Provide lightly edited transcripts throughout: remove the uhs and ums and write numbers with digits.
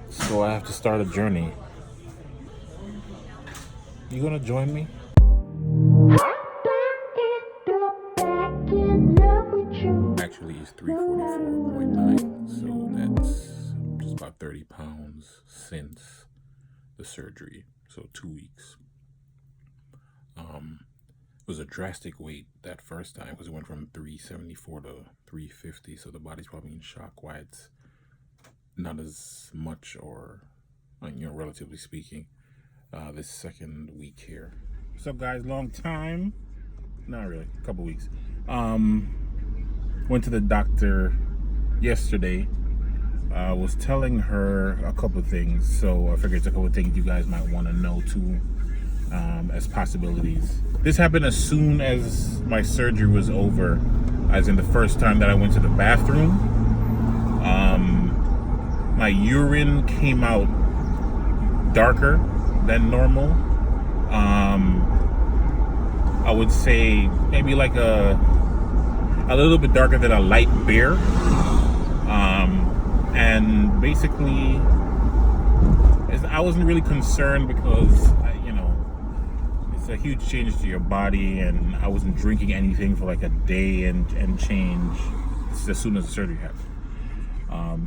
So I have to start a journey. You gonna join me? Actually, it's 344.9, so that's just about 30 pounds since the surgery. So 2 weeks. It was a drastic weight that first time because it went from 374 to 350. So the body's probably in shock why it's not as much, or relatively speaking, this second week here. What's up, guys? Long time? Not really. A couple weeks. Went to the doctor yesterday. I was telling her a couple things, so I figured it's a couple things you guys might want to know too, as possibilities. This happened as soon as my surgery was over, as in the first time that I went to the bathroom. My urine came out darker than normal. I would say maybe like a little bit darker than a light beer. And basically, I wasn't really concerned because, it's a huge change to your body, and I wasn't drinking anything for like a day and change as soon as the surgery happened.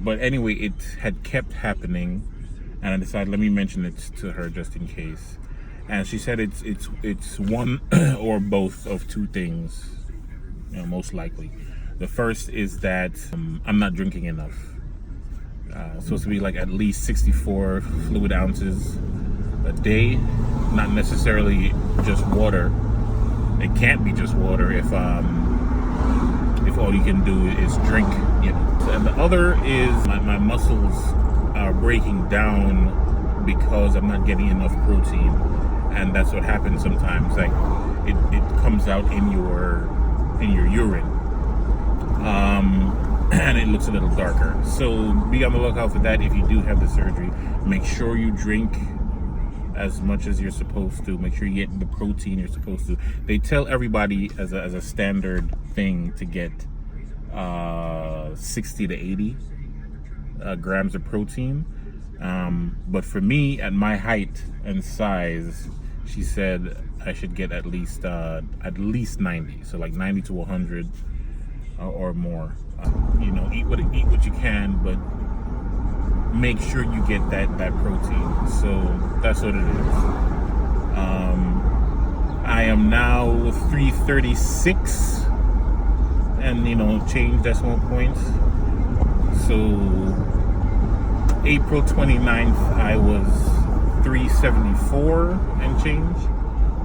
But anyway, it had kept happening, and I decided let me mention it to her just in case. And she said it's one or both of two things, most likely. The first is that I'm not drinking enough. It's supposed to be like at least 64 fluid ounces a day, not necessarily just water. It can't be just water if all you can do is drink, And the other is my muscles are breaking down because I'm not getting enough protein, and that's what happens sometimes. Like it comes out in your urine, and it looks a little darker. So be on the lookout for that. If you do have the surgery, make sure you drink as much as you're supposed to. Make sure you get the protein you're supposed to. They tell everybody as a standard thing to get 60 to 80 grams of protein. But for me, at my height and size, she said I should get at least 90. So like 90 to 100 or more. Eat what you can, but make sure you get that protein. So that's what it is. I am now 336 and change decimal points. So April 29th I was 374 and change,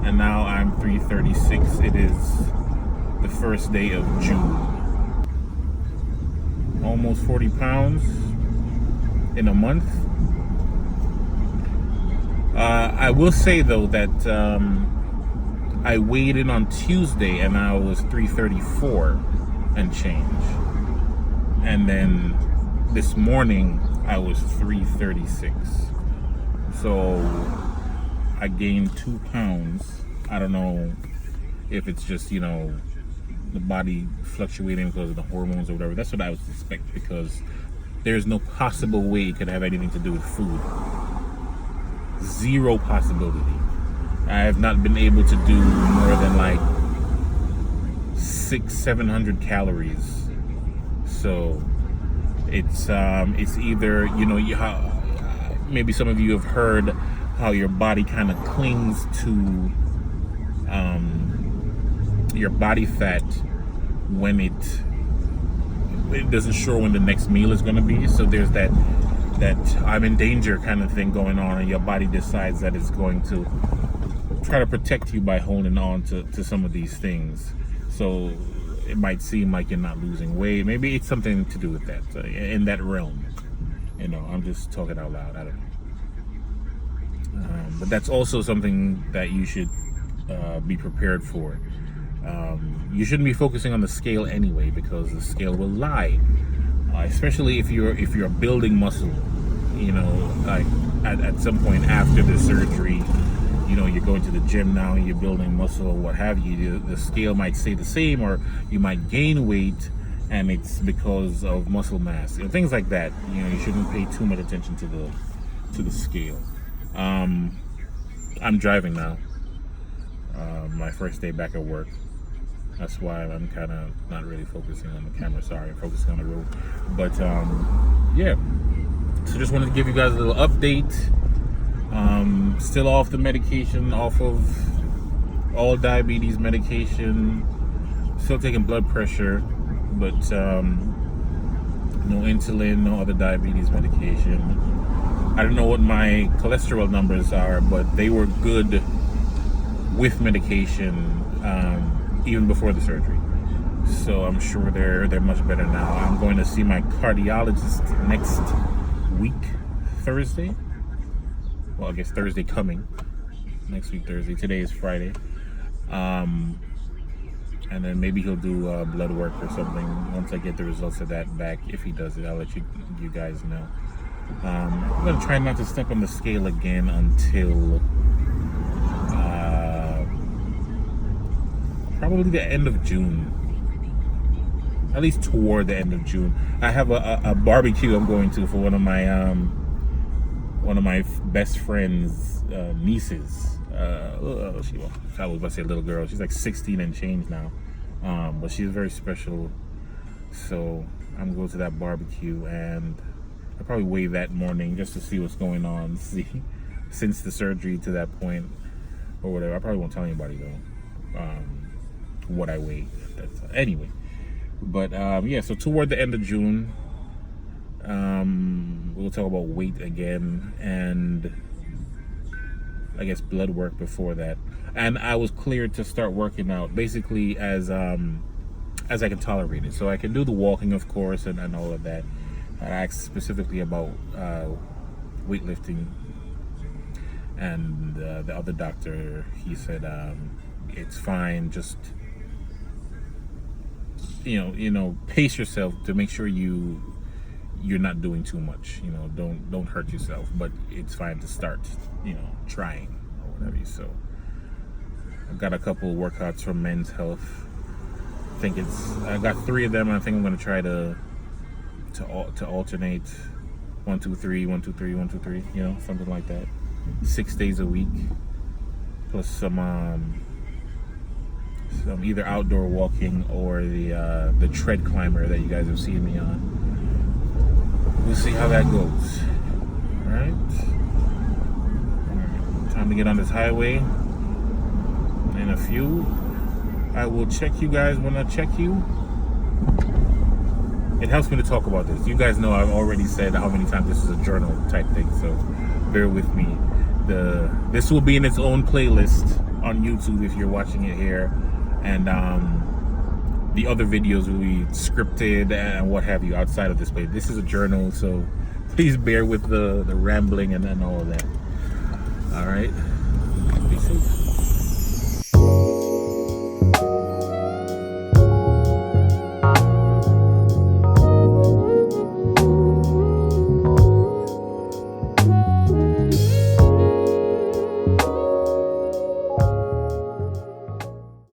and now I'm 336. It is the first day of June. Almost 40 pounds in a month. I will say though that I weighed in on Tuesday and I was 334 and change, and then this morning I was 336. So I gained 2 pounds. I don't know if it's just the body fluctuating because of the hormones or whatever. That's what I would suspect, because there's no possible way it could have anything to do with food. Zero possibility. I have not been able to do more than like 600-700 calories. So it's either maybe some of you have heard how your body kind of clings to your body fat when it doesn't sure when the next meal is going to be. So there's that I'm in danger kind of thing going on, and your body decides that it's going to try to protect you by holding on to some of these things. So it might seem like you're not losing weight. Maybe it's something to do with that, in that realm. I'm just talking out loud. I don't know. But that's also something that you should be prepared for. You shouldn't be focusing on the scale anyway, because the scale will lie, especially if you're building muscle. Like at some point after the surgery, you're going to the gym now and you're building muscle or what have you. The scale might stay the same, or you might gain weight, and it's because of muscle mass, things like that. You shouldn't pay too much attention to the scale. I'm driving now. My first day back at work. That's why I'm kind of not really focusing on the camera. Sorry, I'm focusing on the road. But yeah. So just wanted to give you guys a little update. Still off the medication, off of all diabetes medication. Still taking blood pressure, but no insulin, no other diabetes medication. I don't know what my cholesterol numbers are, but they were good with medication even before the surgery. So I'm sure they're much better now. I'm going to see my cardiologist next week, Thursday. Well, I guess Thursday coming. Next week, Thursday. Today is Friday. And then maybe he'll do blood work or something once I get the results of that back. If he does it, I'll let you guys know. I'm going to try not to step on the scale again until probably the end of June. At least toward the end of June. I have a barbecue I'm going to for one of my best friend's nieces. I was about to say little girl. She's like 16 and change now, but she's very special. So I'm going to that barbecue, and I'll probably weigh that morning just to see what's going on. See, since the surgery to that point or whatever. I probably won't tell anybody though what I weigh. Anyway. But yeah, so toward the end of June, we'll talk about weight again, and I guess blood work before that. And I was cleared to start working out basically as I can tolerate it. So I can do the walking, of course, and all of that. I asked specifically about weightlifting, and the other doctor, he said it's fine, just pace yourself to make sure you're not doing too much. Don't hurt yourself, but it's fine to start trying or whatever. So I've got a couple workouts from Men's Health. I got 3 of them. I think I'm going to try to alternate 1 2 3 1 2 3 1 2 3, something like that, 6 days a week, plus some either outdoor walking or the tread climber that you guys have seen me on. We'll see how that goes. All right. Time to get on this highway. In a few, I will check you guys when I check you. It helps me to talk about this. You guys know I've already said how many times this is a journal type thing, so bear with me. This will be in its own playlist on YouTube if you're watching it here. And the other videos will be scripted and what have you outside of this place. This is a journal, so please bear with the rambling and all of that. All right, be safe.